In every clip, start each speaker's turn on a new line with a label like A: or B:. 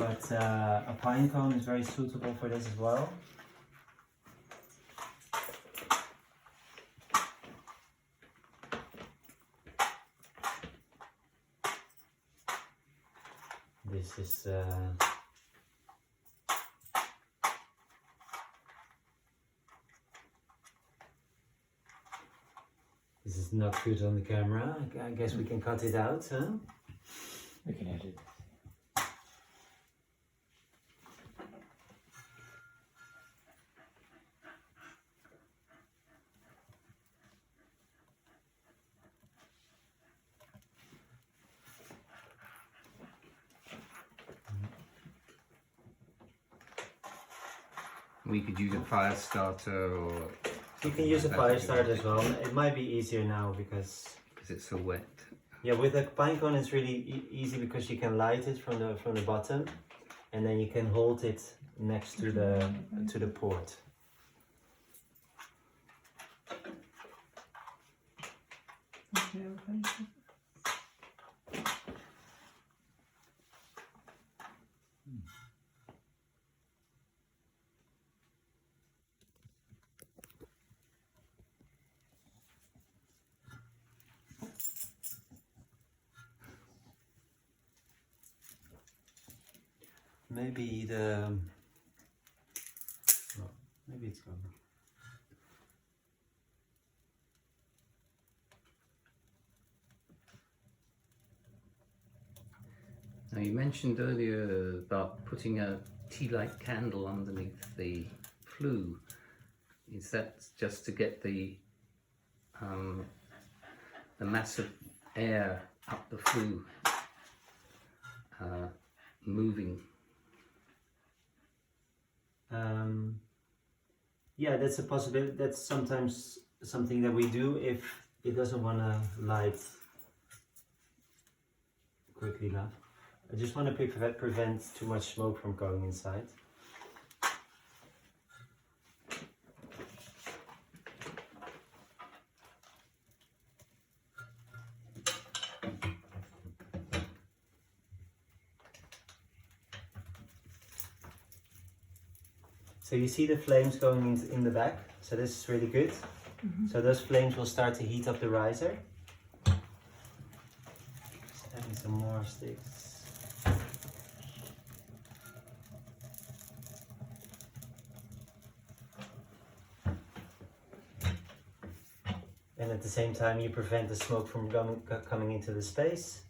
A: but a pine cone is very suitable for this as well. This is not good on the camera. I guess we can cut it out, huh?
B: We can edit.
C: We could use a fire starter, or
A: You can use a fire starter as well. It might be easier now because
C: it's so wet.
A: yeah, with a pine cone it's really easy because you can light it from the bottom, and then you can hold it next to the port. Maybe maybe it's gone.
C: Now you mentioned earlier about putting a tea light candle underneath the flue. Is that just to get the mass of air up the flue moving?
A: Yeah, that's a possibility. That's sometimes something that we do if it doesn't want to light quickly enough. I just want to prevent too much smoke from going inside. So you see the flames going in the back, so this is really good. So those flames will start to heat up the riser. Just adding some more sticks. And at the same time you prevent the smoke from coming into the space.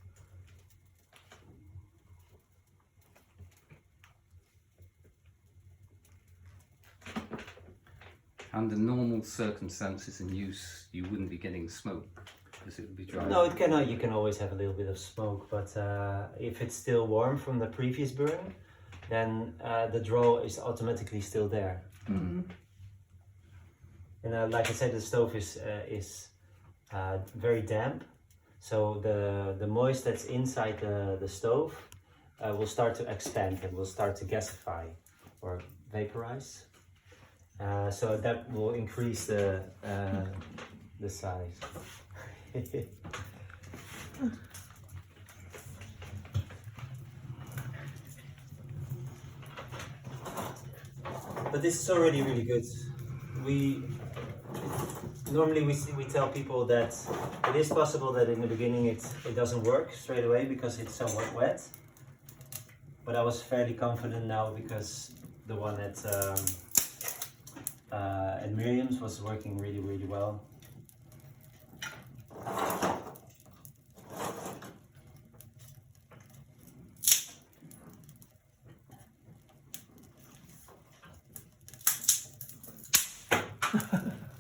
C: Under normal circumstances in use, you wouldn't be getting smoke because it would be dry.
A: No, it cannot. You can always have a little bit of smoke, but if it's still warm from the previous burn, then the draw is automatically still there.
C: Mm-hmm.
A: And like I said, the stove is very damp, so the moist that's inside the stove will start to expand and will start to gasify or vaporize. So that will increase the size. But this is already really good. Normally we tell people that it is possible that in the beginning it doesn't work straight away because it's somewhat wet. But I was fairly confident now because the one at Miriam's was working really well.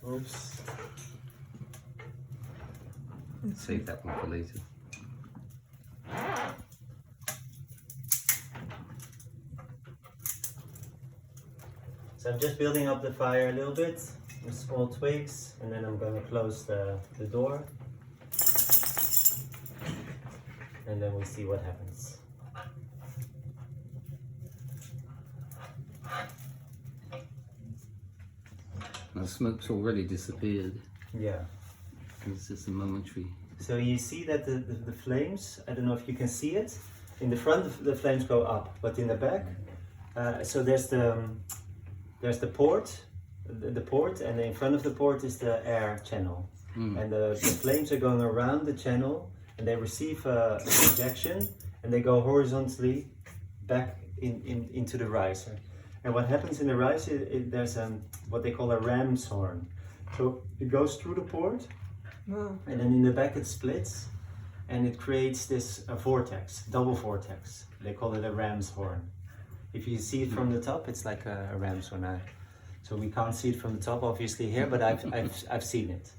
A: Oops.
C: Save that one for later.
A: So I'm just building up the fire a little bit with small twigs, and then I'm going to close the door, and then we see what happens.
C: Now, smoke's already disappeared.
A: Yeah.
C: It's just a momentary.
A: So you see that the flames, I don't know if you can see it, in the front the flames go up, but in the back, so there's the port, the port, and in front of the port is the air channel, and the flames are going around the channel, and they receive a projection, and they go horizontally back into the riser. And what happens in the riser, there's what they call a ram's horn. So it goes through the port, and then in the back it splits, and it creates this vortex, double vortex. They call it a ram's horn. If you see it from the top, it's like a ram's horn. So we can't see it from the top, obviously here, but I've seen it.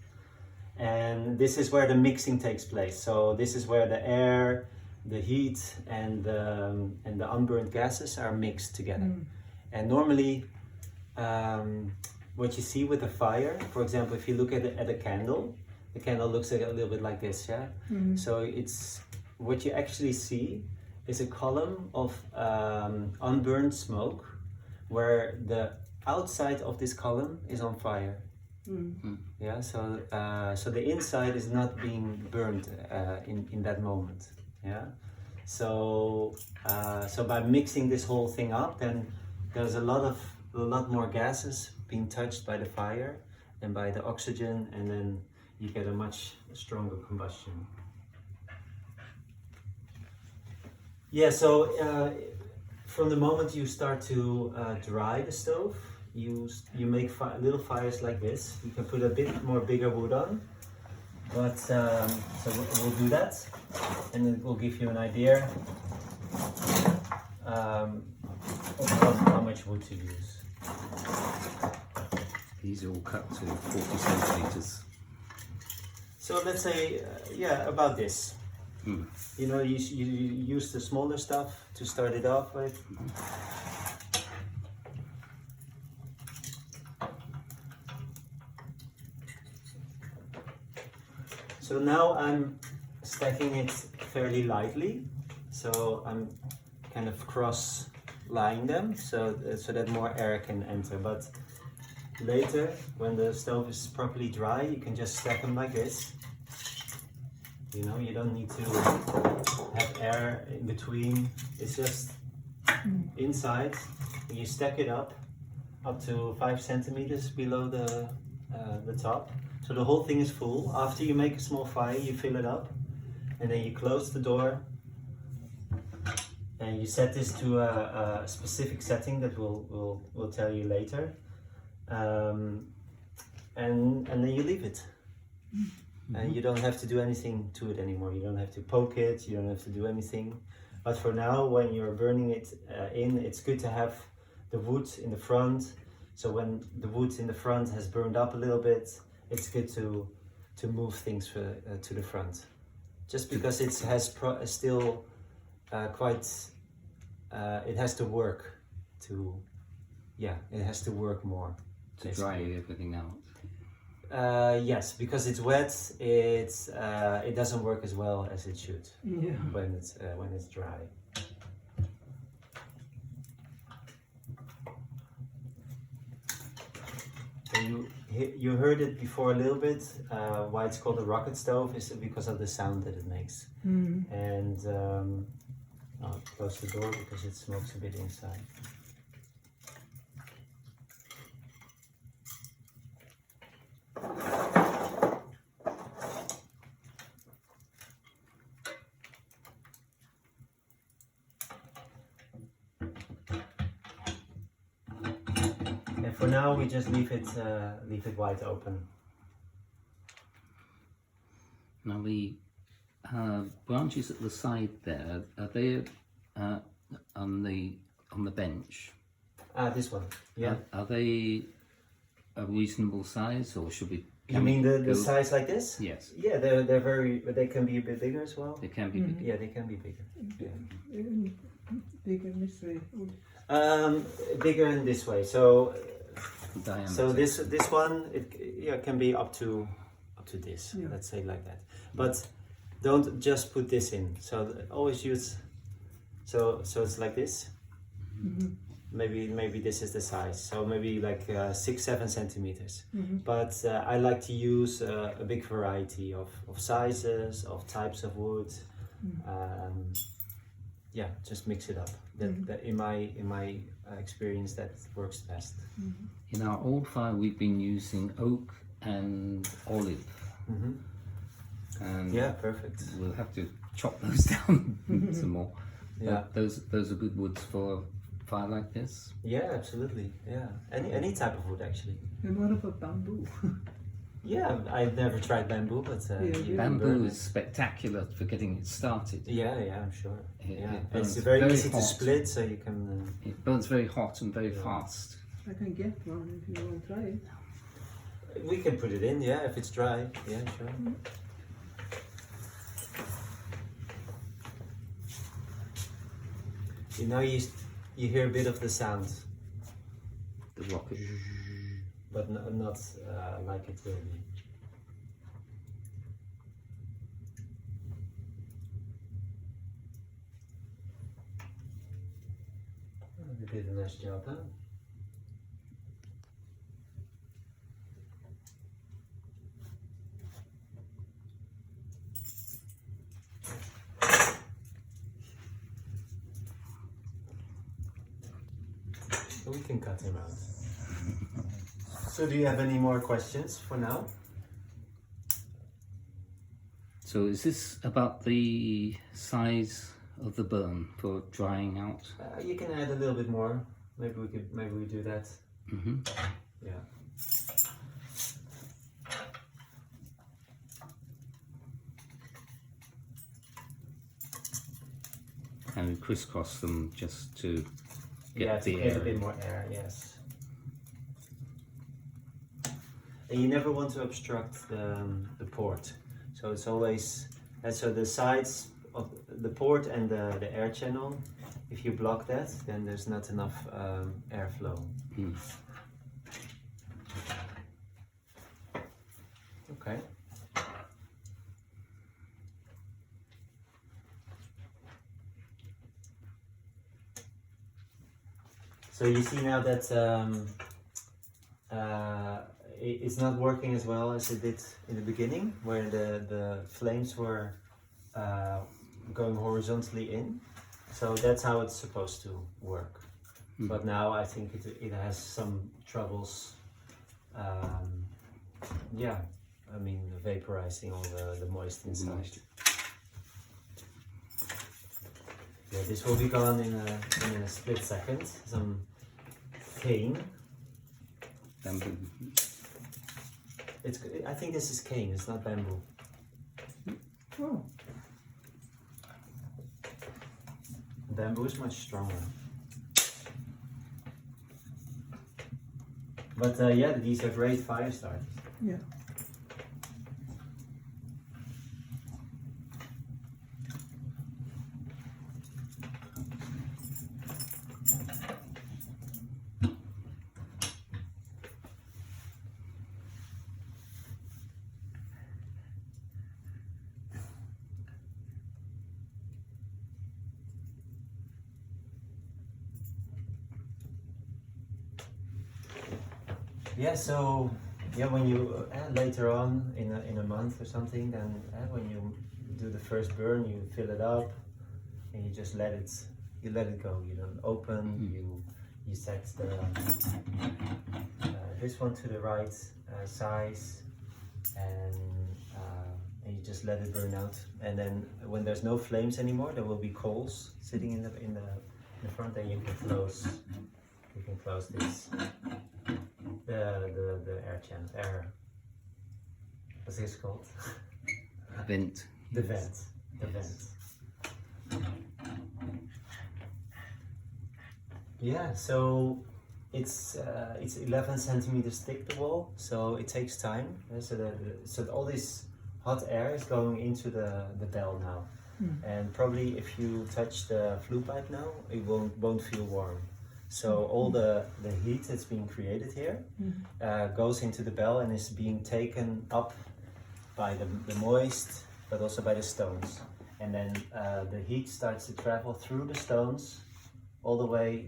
A: And this is where the mixing takes place. So this is where the air, the heat, and the unburned gases are mixed together. And normally, what you see with a fire, for example, if you look at a candle, the candle looks a little bit like this, yeah? So it's what you actually see is a column of unburned smoke where the outside of this column is on fire. Yeah, so the inside is not being burned in that moment. Yeah, so by mixing this whole thing up, then there's a lot more gases being touched by the fire and by the oxygen, and then you get a much stronger combustion. Yeah, so from the moment you start to dry the stove, you make little fires like this. You can put a bit more bigger wood on, but so we'll do that, and it will give you an idea of how much wood to use.
C: These are all cut to 40 centimeters.
A: So let's say, yeah, about this. You know, you use the smaller stuff to start it off with. So now I'm stacking it fairly lightly. So I'm kind of cross-lying them so that more air can enter. But later, when the stove is properly dry, you can just stack them like this. You know, you don't need to have air in between. It's just inside. You stack it up to 5 centimeters below the top. So the whole thing is full. After you make a small fire, you fill it up, and then you close the door, and you set this to a specific setting that we'll tell you later, and then you leave it. And you don't have to do anything to it anymore. You don't have to poke it, you don't have to do anything. But for now, when you're burning it it's good to have the wood in the front. So when the wood in the front has burned up a little bit, it's good to move things to the front. Just because it has still quite, it has to work it has to work more.
C: To dry everything out.
A: Yes, because it's wet, it doesn't work as well as it should when it's dry. So you heard it before a little bit. Why it's called a rocket stove is because of the sound that it makes. And I'll close the door because it smokes a bit inside. And for now, we just leave it wide open.
C: Now the branches at the side there, are they on the bench?
A: This one, yeah.
C: Are they a reasonable size, or should we?
A: You mean the size like this?
C: Yes.
A: Yeah, they're very, but they can be a bit bigger as well.
C: They can be big.
A: Yeah, they can be bigger.
D: Bigger this way.
A: Bigger in this way. So
C: Diameter.
A: so this one it can be up to this.
D: Yeah.
A: Let's say like that. But don't just put this in. So always use. So it's like this. Maybe this is the size. So maybe like 6-7 centimeters. But I like to use a big variety of sizes, of types of wood. yeah, just mix it up. That in my experience, that works best.
C: In our old fire, we've been using oak and olive. And
A: Yeah, perfect.
C: we'll have to chop those down some more.
A: Yeah.
C: Those are good woods for a fire like this.
A: Yeah, absolutely. Yeah, any type of wood actually.
D: And what about bamboo?
A: Yeah, I've never tried bamboo, but you can burn
C: Bamboo
A: it.
C: is spectacular for getting it started.
A: Yeah, I'm sure. Yeah,
C: it
A: it's
C: burns
A: very
C: very
A: easy to
C: hot.
A: split, so you can.
C: It burns very hot and very fast.
D: I can get one if you want to try it.
A: We can put it in, yeah, if it's dry. Yeah, sure. You know, you hear a bit of the sound,
C: The rocket.
A: but not like it will be. You did a nice job, huh? We can cut him out. So do you have any more questions for now?
C: So is this about the size of the burn for drying out?
A: You can add a little bit more. Maybe we do that. Yeah.
C: And we crisscross them just to get
A: Yeah, to
C: the
A: get
C: air.
A: a bit more air, yes. And you never want to obstruct the port. So it's always, and so the sides of the port and the air channel, if you block that, then there's not enough airflow. Okay. So you see now that it's not working as well as it did in the beginning, where the flames were going horizontally in. So that's how it's supposed to work. But now I think it has some troubles. Yeah, I mean vaporizing all the moist inside. Yeah, this will be gone in a split second. Some cane.
C: Bamboo.
A: I think this is cane. It's not bamboo.
D: Oh,
A: Bamboo is much stronger. But yeah, these are great fire starters.
D: yeah.
A: Yeah, so yeah, when you later on in a month or something, then when you do the first burn, you fill it up and you just let it go. You don't open. You set the this one to the right size, and you just let it burn out. And then when there's no flames anymore, there will be coals sitting in the front, and you can close this. The air channel, what's this called?
C: Vent.
A: The vent. The
C: Yes.
A: vent. Yeah, so it's 11 centimeters thick, the wall, so it takes time. So all this hot air is going into the bell now, and probably if you touch the flue pipe now, it won't feel warm. So all the heat that's being created here goes into the bell and is being taken up by the moist, but also by the stones. And then the heat starts to travel through the stones all the way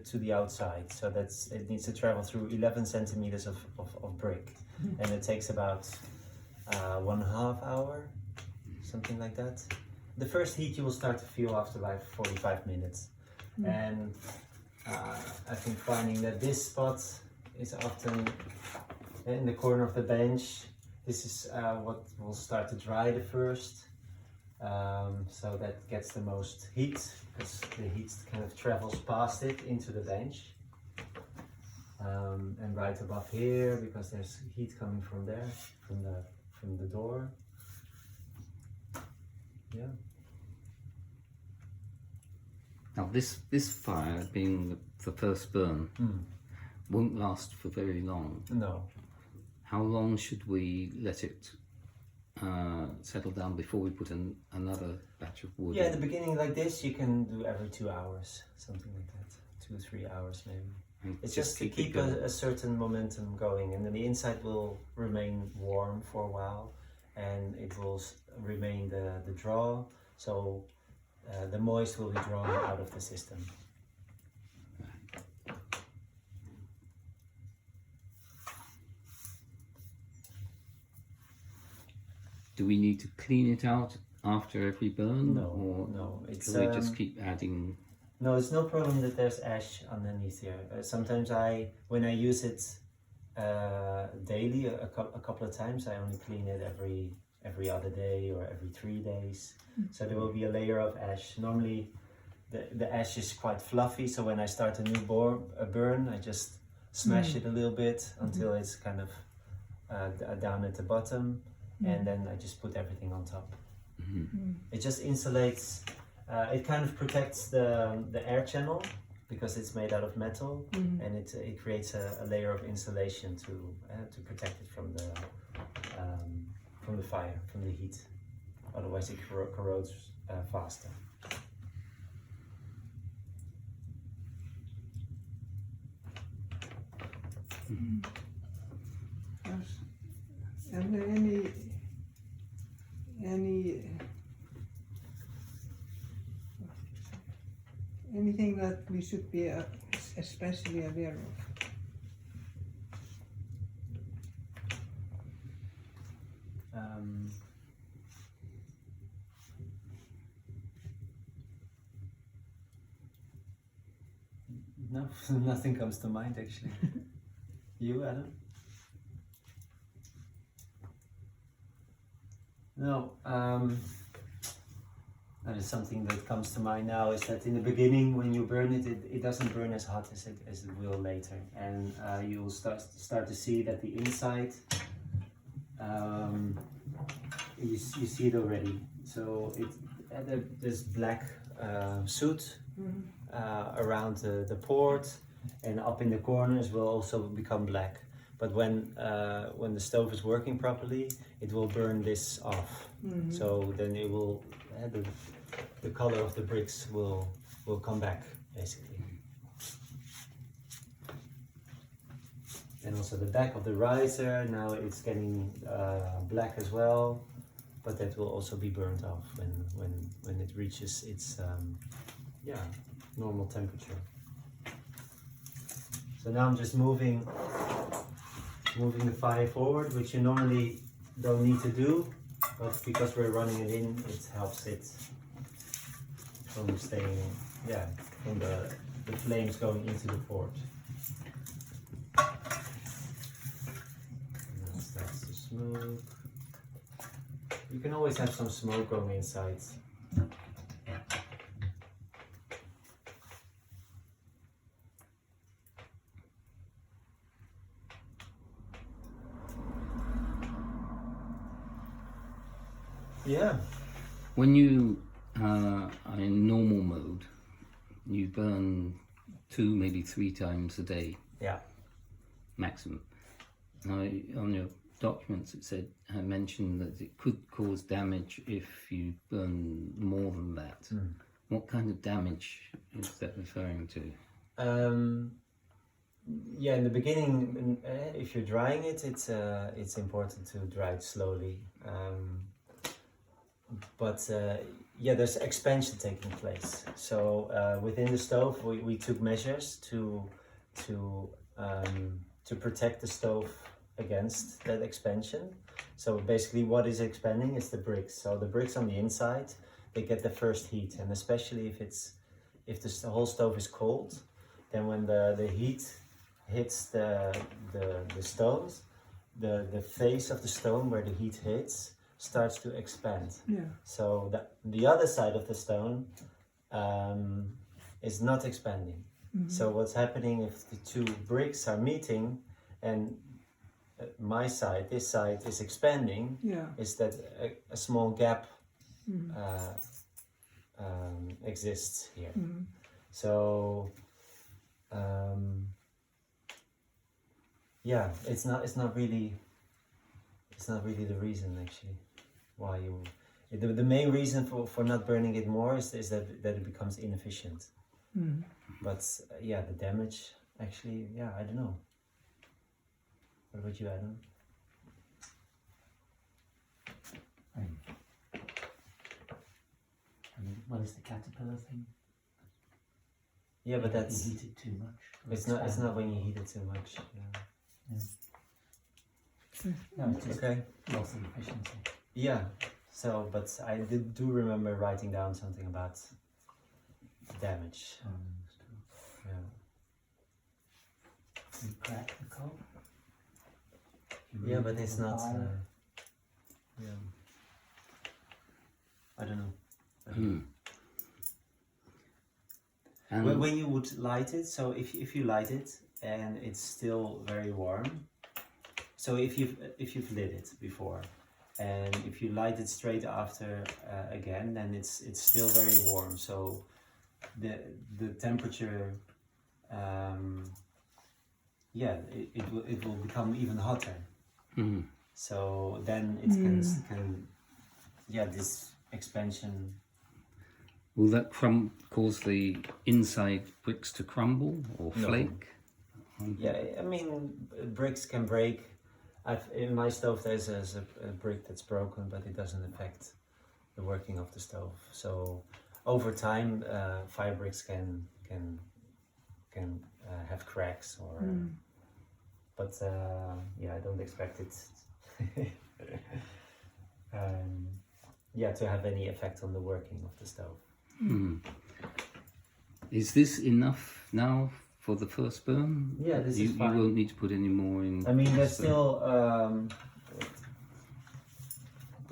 A: to the outside. So it needs to travel through 11 centimeters of brick. And it takes about 1.5 hours, something like that. the first heat you will start to feel after like 45 minutes. And I think finding that this spot is often in the corner of the bench. This is what will start to dry the first. So that gets the most heat, because the heat kind of travels past it into the bench. And right above here, because there's heat coming from there, from the door. Yeah.
C: Now this fire, being the first burn, won't last for very long.
A: No.
C: How long should we let it settle down before we put another batch of wood
A: Yeah,
C: in?
A: in the beginning like this, you can do every 2 hours, something like that. 2 or 3 hours maybe.
C: And
A: It's just to
C: it
A: keep
C: going.
A: a certain momentum going, and then the inside will remain warm for a while, and it will remain the draw, so the moist will be drawn out of the system.
C: Do we need to clean it out after every burn?
A: No,
C: or
A: no, it's
C: can we just keep adding?
A: no, it's no problem that there's ash underneath here. Sometimes when I use it daily, a couple of times, I only clean it every other day or every 3 days. So there will be a layer of ash. Normally, the ash is quite fluffy. So when I start a new burn, I just smash it a little bit until it's kind of down at the bottom, and then I just put everything on top. It just insulates. It kind of protects the air channel because it's made out of metal, and it creates a layer of insulation to protect it from the fire, from the heat. Otherwise, it corrodes faster.
D: Are there anything that we should be especially aware of?
A: No, nothing comes to mind actually. You, Adam? No. That is something that comes to mind now, is that in the beginning when you burn it, it doesn't burn as hot as it will later, and you will start to see that the inside, you see it already. So there's black soot around the port, and up in the corners will also become black. But when the stove is working properly, it will burn this off. So then it will the color of the bricks will come back basically. And also the back of the riser, now it's getting black as well, but that will also be burnt off when it reaches its normal temperature. So now I'm just moving the fire forward, which you normally don't need to do, but because we're running it in, it helps it from staying, from the flames going into the port. And now it starts to smoke. You can always have some smoke going inside. Yeah.
C: When you are in normal mode, you burn 2, maybe 3 times a day.
A: Yeah.
C: Maximum. Now, on your documents, it said mentioned that it could cause damage if you burn more than that. What kind of damage is that referring to?
A: Yeah, in the beginning, if you're drying it, it's important to dry it slowly. But there's expansion taking place. So within the stove, we took measures to protect the stove against that expansion. So basically, what is expanding is the bricks. So the bricks on the inside, they get the first heat, and especially if the whole stove is cold, then when the heat hits the stones, the face of the stone where the heat hits starts to expand.
D: Yeah.
A: So the other side of the stone is not expanding. So what's happening if the two bricks are meeting and my side, this side is expanding,
D: Yeah.
A: is that a small gap exists here. So yeah, it's not really the reason actually why you. The main reason for not burning it more is that it becomes inefficient. But yeah, the damage actually, yeah, I don't know. What about you, Adam?
B: What is the caterpillar thing?
A: Yeah, but that's
B: You heat it too much.
A: it's not when you heat it too much. Yeah.
B: No, it's just
A: Okay.
B: loss of efficiency.
A: Yeah. So, but I do remember writing down something about damage. Yeah.
B: You crack the coal.
A: Yeah, but it's not. Yeah. I don't know.
C: And
A: When you would light it, so if you light it and it's still very warm, so if you've lit it before, and if you light it straight after again, then it's still very warm. So the temperature, yeah, it will become even hotter. So then it can yeah, this expansion.
C: will that cause the inside bricks to crumble or
A: No.
C: flake?
A: Yeah, I mean, bricks can break. In my stove there's a brick that's broken, but it doesn't affect the working of the stove. So over time, fire bricks can have cracks or. But yeah, I don't expect it. Yeah, to have any effect on the working of the stove.
C: Is this enough now for the first burn?
A: Yeah, this is
C: You
A: fine.
C: won't need to put any more in.
A: I mean, there's
C: so-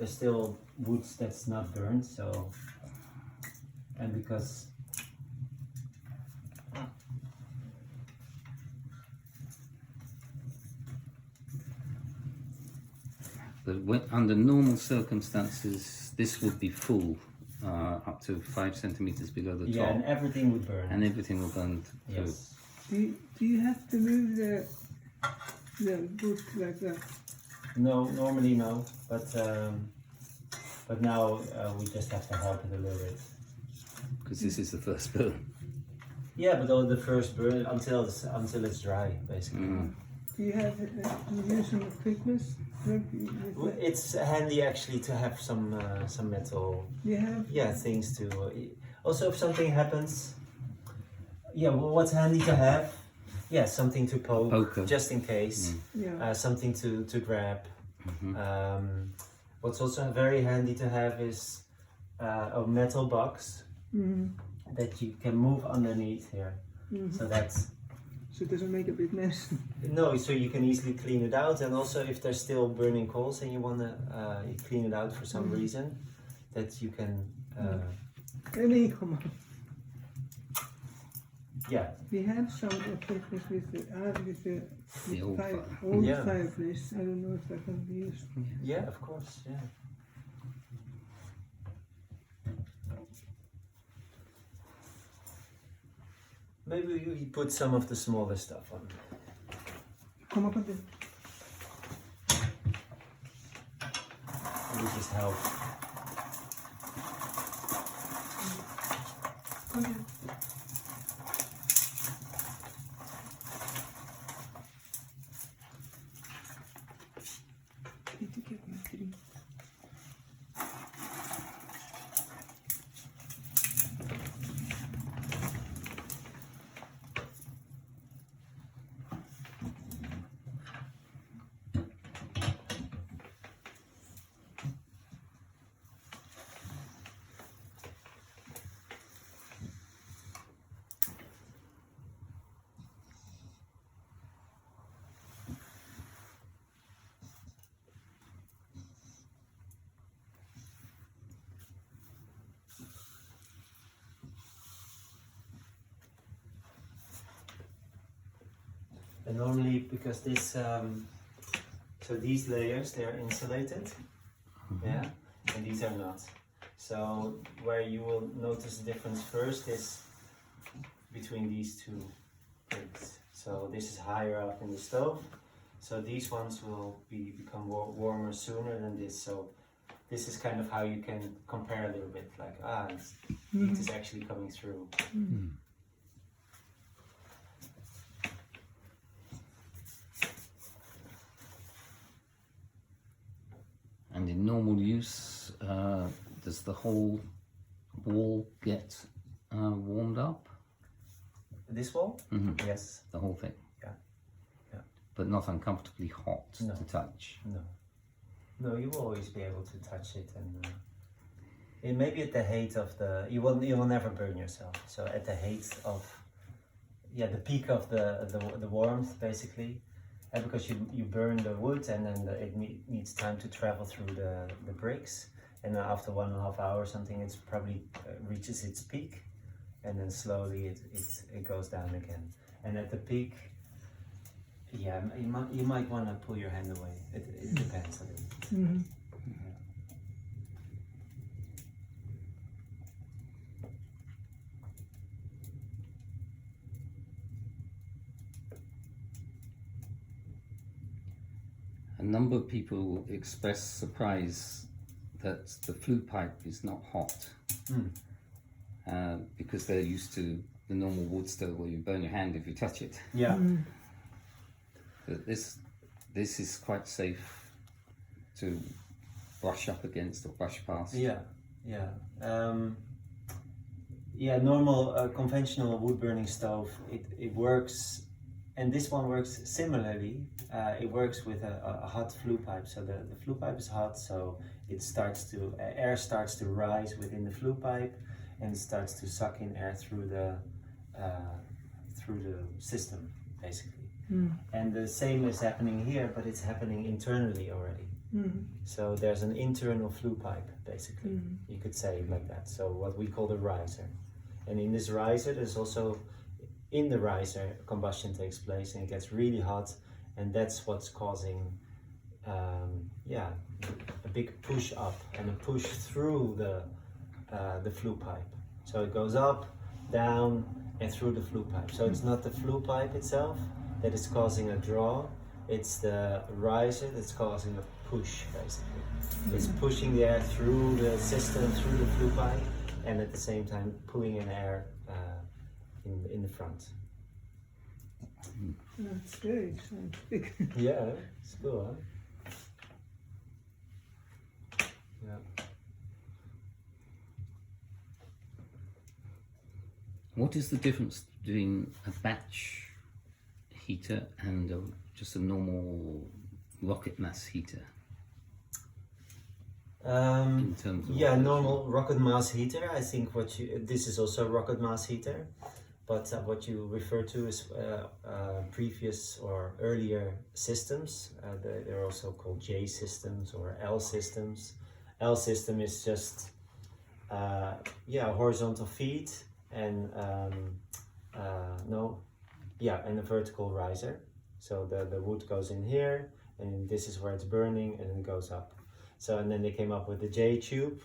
A: still wood that's not burned, so, and because
C: But under normal circumstances, this would be full, up to 5 centimeters below the
A: yeah,
C: top,
A: and everything would burn.
C: and everything will burn through.
A: Yes.
D: Do you have to move the wood like that?
A: No, normally no, but now we just have to help it a little bit.
C: Because this is the first burn.
A: Yeah, but all the first burn until it's dry, basically.
D: Do you have use some equipment? Do
A: It's handy actually to have some metal,
D: you have?
A: things to. Also, if something happens, well, what's handy to have? Yeah, something to poke,
C: Poker.
A: just in case.
D: Yeah.
A: Something to grab. What's also very handy to have is a metal box that you can move underneath here. So that's.
D: So it doesn't make a big mess.
A: No, so you can easily clean it out, and also if there's still burning coals and you wanna clean it out for some reason, that you can.
D: Any come on.
A: Yeah.
D: We have some equipment with
C: The old
D: old
A: Yeah.
D: fireplace. I don't know if that can be used.
A: Yeah, of course. Yeah. Maybe you put some of the smaller stuff on.
D: Come up with it.
A: It would just help.
D: Okay. Need to get my drink.
A: And normally, because this, so these layers, they are insulated, yeah, and these are not. So where you will notice the difference first is between these two bricks. So this is higher up in the stove, so these ones will become warmer sooner than this. So this is kind of how you can compare a little bit, like heat is actually coming through.
C: And in normal use, does the whole wall get warmed up?
A: This wall?
C: Mm-hmm.
A: Yes.
C: The whole thing?
A: Yeah. Yeah.
C: But not uncomfortably hot
A: No.
C: to touch?
A: No. No, you will always be able to touch it, and maybe at the height of you will never burn yourself. So at the height of the peak of the warmth, basically, and because you burn the wood and then it needs time to travel through the bricks, and then after 1.5 hours something, it's probably reaches its peak, and then slowly it goes down again. And at the peak, you might want to pull your hand away. It depends a little.
D: Mm-hmm.
C: A number of people express surprise that the flue pipe is not hot because they're used to the normal wood stove where you burn your hand if you touch it.
A: Yeah.
C: But this is quite safe to brush up against or brush past.
A: Yeah. Normal conventional wood burning stove, it works, and this one works similarly. It works with a hot flue pipe. So the flue pipe is hot, so it starts to air starts to rise within the flue pipe, and it starts to suck in air through the system, basically. And the same is happening here, but it's happening internally already. So there's an internal flue pipe, basically. You could say it like that. So what we call the riser. And in this riser, there's also, in the riser, combustion takes place and it gets really hot, and that's what's causing a big push up and a push through the flue pipe. So it goes up, down, and through the flue pipe. So it's not the flue pipe itself that is causing a draw, it's the riser that's causing a push, basically. It's pushing the air through the system, through the flue pipe, and at the same time pulling in air in the front.
D: That's good. Sounds big.
A: Yeah, it's cool, huh? Yeah.
C: What is the difference between a batch heater and just a normal rocket mass heater? In terms of
A: Normal rocket mass heater. I think this is also a rocket mass heater, but what you refer to is previous or earlier systems. They're also called J systems or L systems. L system is just a horizontal feed and and a vertical riser. So the wood goes in here, and this is where it's burning, and it goes up. So and then they came up with the J tube,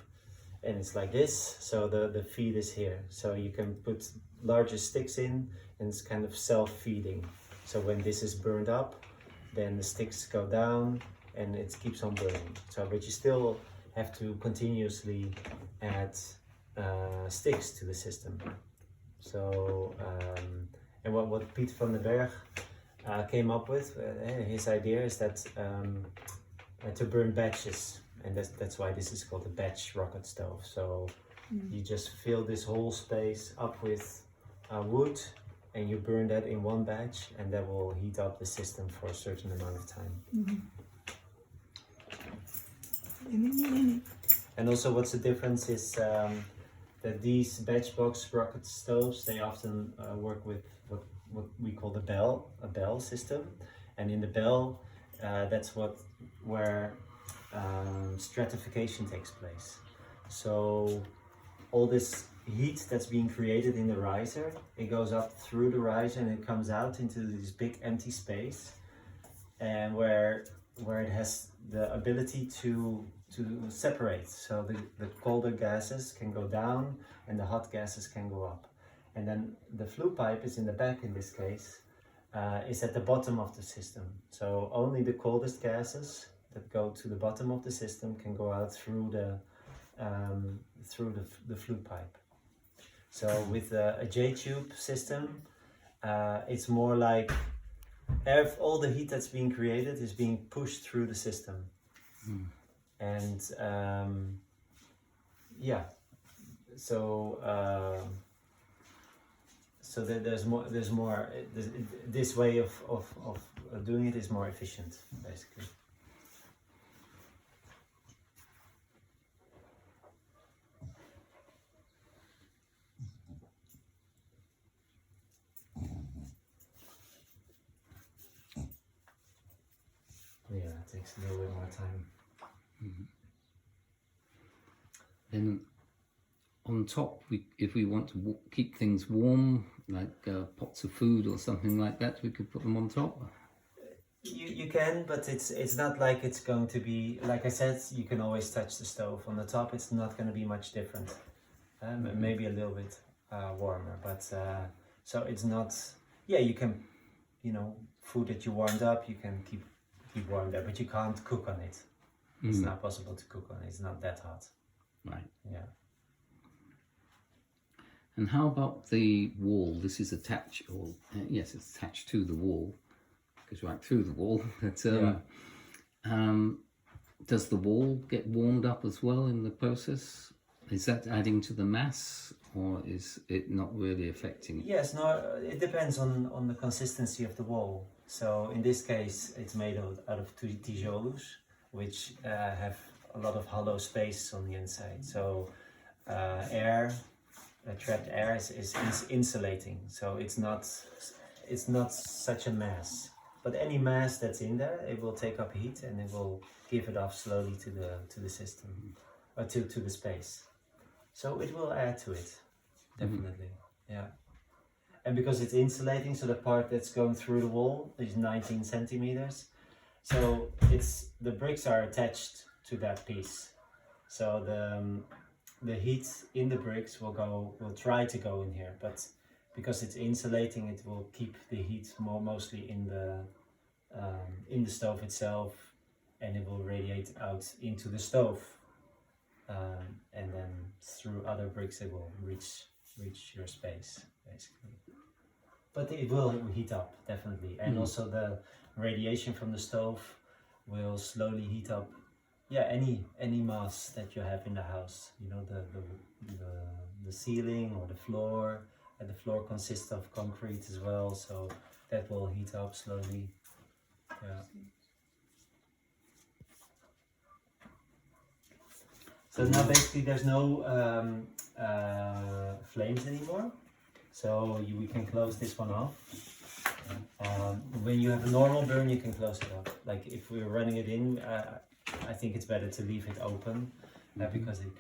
A: and it's like this. So the feed is here. So you can put larger sticks in, and it's kind of self-feeding. So when this is burned up, then the sticks go down, and it keeps on burning. So but you still have to continuously add sticks to the system. So and what Piet van den Berg came up with, his idea is that to burn batches, and that's why this is called a batch rocket stove. So you just fill this whole space up with wood, and you burn that in one batch, and that will heat up the system for a certain amount of time. And also what's the difference is that these batch box rocket stoves, they often work with what we call a bell system, and in the bell that's where stratification takes place. So all this heat that's being created in the riser, it goes up through the riser and it comes out into this big empty space, and where it has the ability to separate. So the colder gases can go down and the hot gases can go up. And then the flue pipe is in the back in this case, is at the bottom of the system. So only the coldest gases that go to the bottom of the system can go out through the flue pipe. So with a J-tube system, it's more like all the heat that's being created is being pushed through the system. And yeah, so there's more. This way of doing it is more efficient, basically. Yeah, it takes a little bit more time.
C: Then on top, if we want to keep things warm, like pots of food or something like that, we could put them on top.
A: You can, but it's not like it's going to be, like I said, you can always touch the stove. On the top it's not going to be much different. Maybe a little bit warmer, but so it's not, yeah, you can, food that you warmed up, you can keep warm there, but you can't cook on it. It's not possible to cook on it, it's not that hot.
C: Right.
A: Yeah.
C: And how about the wall? This is attached, or yes, it's attached to the wall. Goes right through the wall. But does the wall get warmed up as well in the process? Is that adding to the mass, or is it not really affecting it?
A: Yes, no, it depends on the consistency of the wall. So in this case, it's made out of tijolos, which have a lot of hollow space on the inside. So trapped air is insulating. So it's not such a mass. But any mass that's in there, it will take up heat and it will give it off slowly to the system, or to the space. So it will add to it, definitely. Yeah. And because it's insulating, so the part that's going through the wall is 19 centimeters. So the bricks are attached to that piece. So the heat in the bricks will try to go in here, but because it's insulating, it will keep the heat mostly in the stove itself, and it will radiate out into the stove, and then through other bricks it will reach your space, basically. But it will heat up, definitely, and also the radiation from the stove will slowly heat up. Yeah, any mass that you have in the house, the ceiling or the floor, and the floor consists of concrete as well, so that will heat up slowly. Yeah. So now basically there's no flames anymore, so we can close this one off. When you have a normal burn, you can close it off. Like if we're running it in, I think it's better to leave it open, because it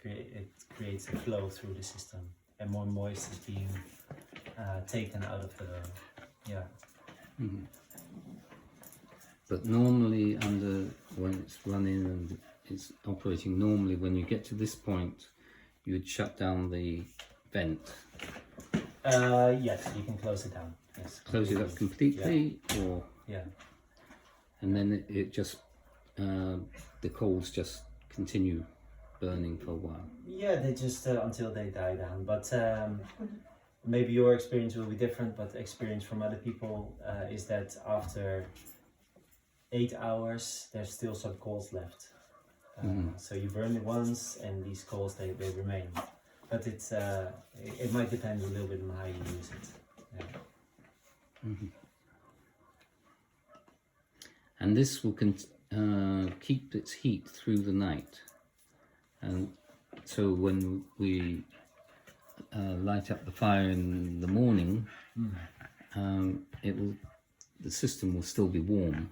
A: creates a flow through the system, and more moist is being taken out of the, yeah.
C: But normally when it's running and it's operating normally, when you get to this point, you would shut down the vent.
A: Yes, you can close it down. Yes.
C: Close it up completely, or
A: yeah.
C: And then it just the coals just continue burning for a while.
A: Yeah, they just until they die down. But maybe your experience will be different. But experience from other people is that after 8 hours, there's still some coals left. So you burn it once, and these coals they remain. But it might depend a little bit on how you use it. Yeah.
C: And this will keep its heat through the night, and so when we light up the fire in the morning, the system will still be warm.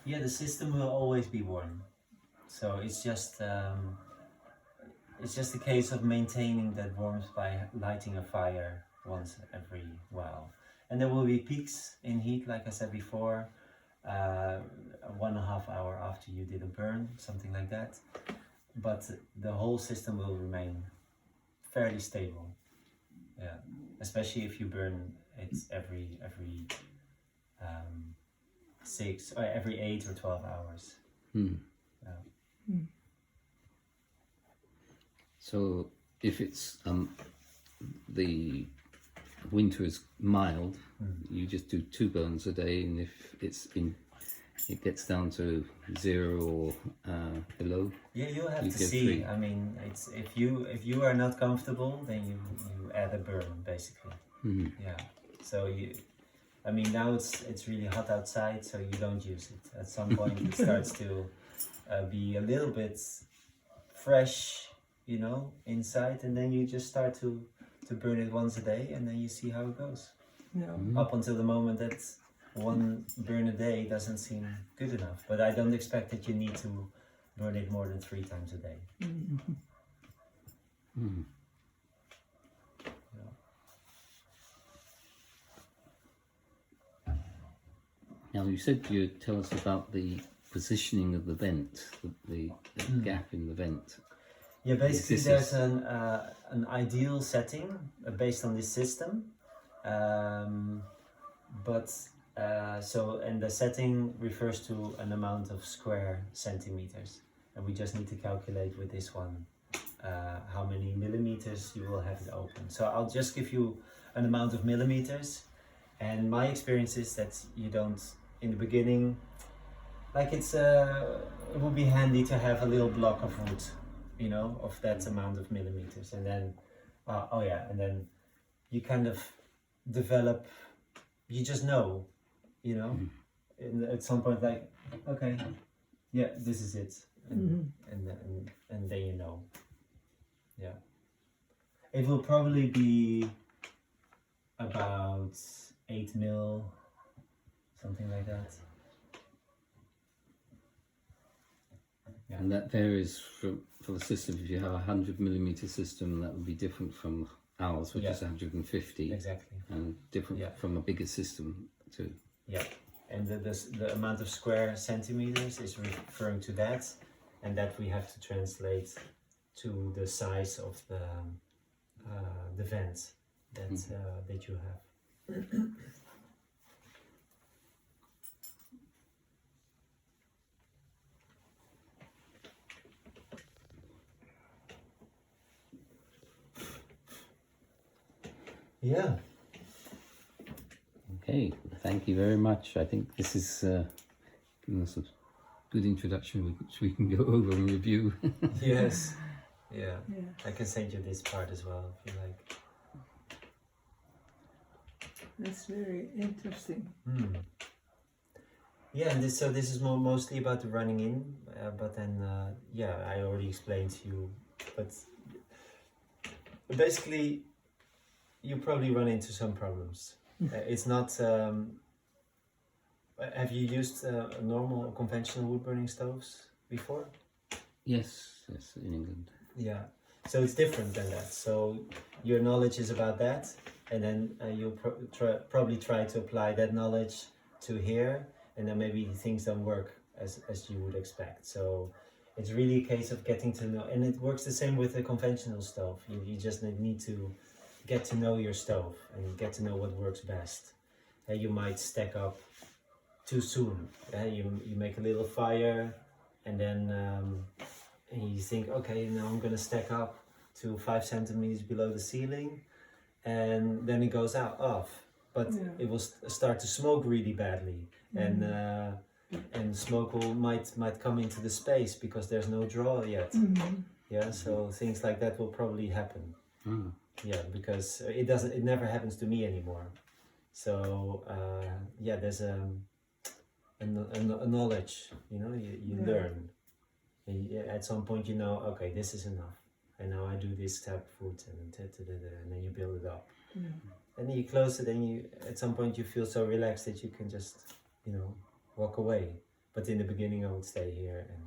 A: Yeah, the system will always be warm. So it's just it's just a case of maintaining that warmth by lighting a fire once every while. And there will be peaks in heat, like I said before, 1.5 hours after you did a burn, something like that. But the whole system will remain fairly stable. Yeah, especially if you burn it every 6 or every 8 or 12 hours. Yeah.
C: So if it's the winter is mild, you just do 2 burns a day, and if it gets down to 0 or below.
A: Yeah, you'll have
C: You
A: to
C: get
A: see.
C: 3.
A: I mean, it's if you are not comfortable, then you add a burn basically. Yeah. So I mean, now it's really hot outside, so you don't use it. At some point, it starts to be a little bit fresh, you know, inside, and then you just start to burn it once a day, and then you see how it goes.
D: Yeah.
A: Up until the moment that 1 burn a day doesn't seem good enough. But I don't expect that you need to burn it more than 3 times a day.
C: Now you said you'd tell us about the positioning of the vent, the gap in the vent.
A: Yeah, basically
C: This
A: there's
C: is-
A: an ideal setting based on this system, and the setting refers to an amount of square centimeters, and we just need to calculate with this one how many millimeters you will have it open. So I'll just give you an amount of millimeters, and my experience is that you don't, in the beginning, like it would be handy to have a little block of wood, you know, of that amount of millimeters, and then and then you kind of develop, you just know, you know, at some point, like, okay, yeah, this is it, and then you know. Yeah, it will probably be about 8 mil, something like that. Yeah.
C: And that varies for the system. If you have a 100 millimeter system, that would be different from ours, which is 150,
A: Exactly.
C: and different from a bigger system too.
A: Yeah, and the amount of square centimeters is referring to that, and that we have to translate to the size of the vent that you have. Yeah.
C: Okay, thank you very much. I think this is giving us a good introduction, which we can go over and review.
A: Yes. Yeah.
D: Yeah.
A: I can send you this part as well if you like.
D: That's very interesting.
A: Yeah, and this is mostly about the running in, but then I already explained to you. But basically, you probably run into some problems. It's not. Have you used normal conventional wood burning stoves before?
C: Yes, in England.
A: Yeah, so it's different than that. So your knowledge is about that, and then you'll probably try to apply that knowledge to here, and then maybe things don't work as you would expect. So it's really a case of getting to know, and it works the same with a conventional stove. You just need to get to know your stove and get to know what works best. You might stack up too soon. You make a little fire, and then and you think, okay, now I'm gonna stack up to 5 centimeters below the ceiling, and then it goes off. But it will start to smoke really badly, and smoke might come into the space because there's no draw yet. Yeah, so things like that will probably happen. Yeah, because it never happens to me anymore. So there's a knowledge, you know, you learn. At some point you know, okay, this is enough, and now I do this type of food, and then you build it up. And then you close it, and at some point you feel so relaxed that you can just, you know, walk away. But in the beginning I would stay here, and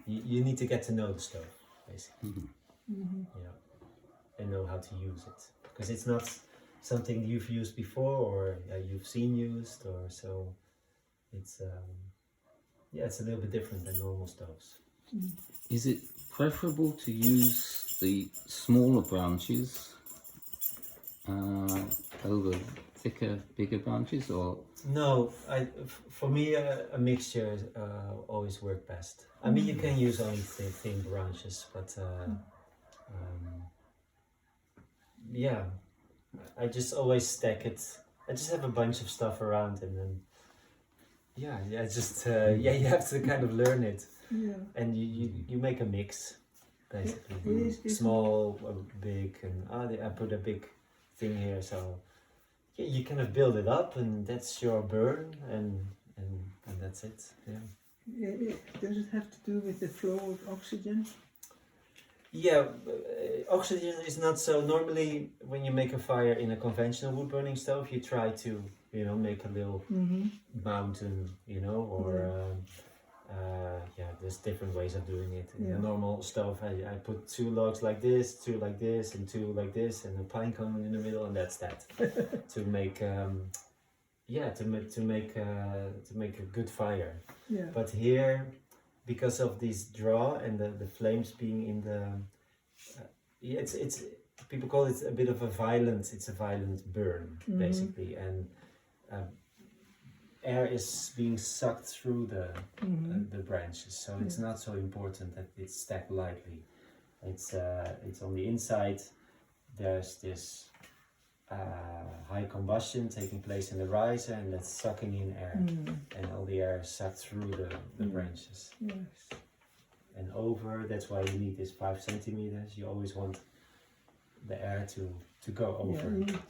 A: you need to get to know the stove. basically.
D: Mm-hmm.
A: Yeah, and know how to use it, because it's not something you've used before or you've seen used, or so. It's yeah, it's a little bit different than normal stoves.
C: Is it preferable to use the smaller branches over thicker, bigger branches, or
A: No, for me a mixture always work best. I mean, you can use only thin branches, but yeah, I just always stack it. I just have a bunch of stuff around, and then yeah, just yeah, you have to kind of learn it,
D: Yeah.
A: and you make a mix, basically.
D: It is different.
A: Small, big, and I put a big thing here, so yeah, you kind of build it up, and that's your burn, and that's it. Yeah.
D: Does it have to do with the flow of oxygen?
A: Yeah, oxygen is not so. Normally, when you make a fire in a conventional wood burning stove, you try to, make a little mountain, or yeah, there's different ways of doing it. In a normal stove, I put 2 logs like this, 2 like this, and 2 like this, and a pine cone in the middle, and that's that. To make to make a good fire.
D: Yeah.
A: But here, because of this draw and the flames being in the, it's people call it a bit of a violent. It's a violent burn, basically, and air is being sucked through the branches, so it's not so important that it's stacked lightly. It's on the inside. There's this high combustion taking place in the riser, and that's sucking in air, and all the air is sucked through the branches.
D: Yes.
A: And over, that's why you need this 5 centimeters. You always want the air to go over.
D: Yeah, you need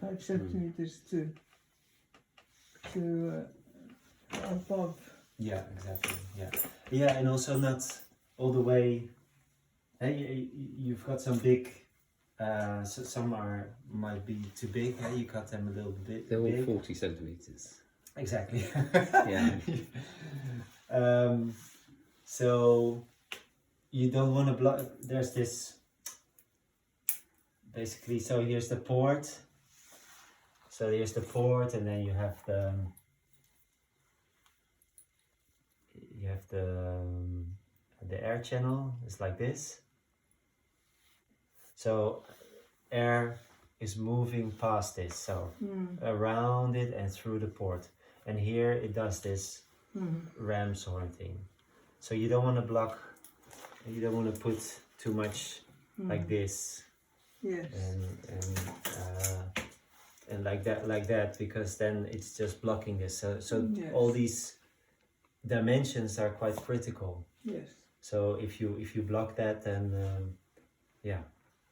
D: 5 centimeters to above.
A: Yeah, exactly. Yeah, and also not all the way. Hey, you've got some big. So some might be too big. Hey, you cut them a little bit.
C: they're all
A: big.
C: 40 centimeters?
A: Exactly.
C: Yeah.
A: So you don't want to block. There's this. Basically, so here's the port. So here's the port, and then you have the air channel. It's like this. So air is moving past this, so around it and through the port. And here it does this ram's horn thing. So you don't want to block, you don't want to put too much like this.
D: Yes.
A: And like that, because then it's just blocking this. So
D: Yes.
A: all these dimensions are quite critical.
D: Yes.
A: So if you block that, then yeah.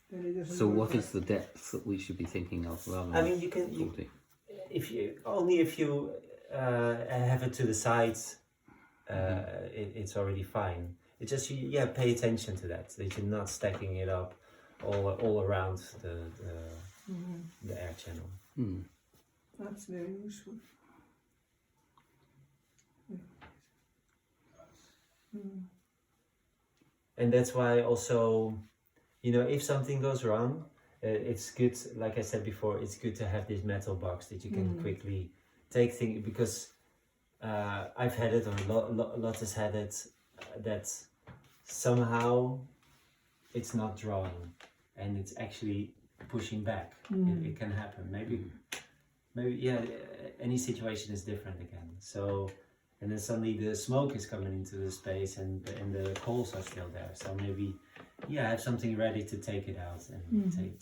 D: Then it doesn't
C: So
D: work
C: what
D: right.
C: is the depth that we should be thinking of rather
A: I
C: than
A: mean, you
C: 40?
A: if you have it to the sides, it's already fine. It's just pay attention to that you're not stacking it up all around the air channel.
D: That's very useful.
A: And that's why also, if something goes wrong, it's good, like I said before, it's good to have this metal box that you can quickly take things, because I've had it, or Lot has had it, that somehow it's not drawing and it's actually pushing back. It can happen. Maybe any situation is different again. So, and then suddenly the smoke is coming into the space, and the coals are still there. So maybe, have something ready to take it out, and take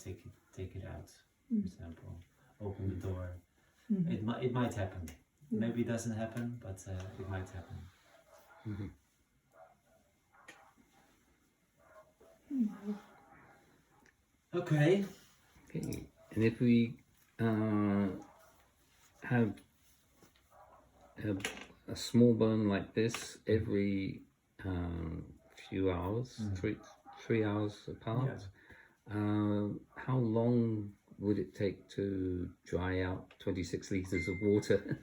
A: it out. For example, open the door. It might happen. Maybe it doesn't happen, but it might happen. Okay.
C: Okay. And if we have a small burn like this every few hours, 3 hours apart, how long would it take to dry out 26 litres of water?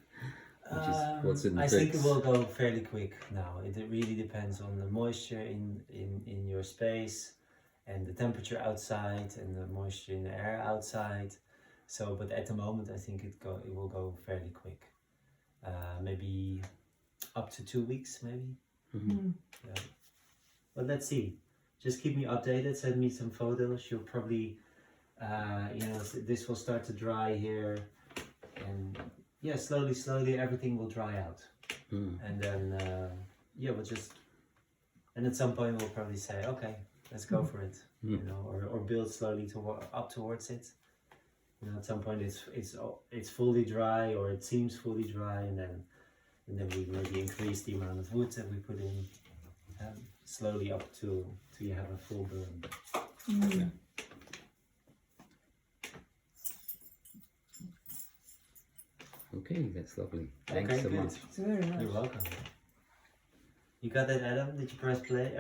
C: Which is what's in the
A: I think it
C: books.
A: will go fairly quick now. It really depends on the moisture in your space and the temperature outside and the moisture in the air outside. So, but at the moment, I think it will go fairly quick. Maybe up to 2 weeks, maybe.
D: Mm.
A: Yeah. But let's see. Just keep me updated. Send me some photos. You'll probably, this will start to dry here, and yeah, slowly everything will dry out, and then we'll just, and at some point we'll probably say, okay, let's go for it, or build slowly up towards it. At some point it's fully dry, or it seems fully dry, and then we maybe increase the amount of wood that we put in, slowly up till you have a full burn.
D: Mm.
C: Okay, that's lovely. Thanks
A: Okay,
C: so
A: good.
C: much.
D: It's very nice.
A: You're welcome. You got that, Adam? Did you press play?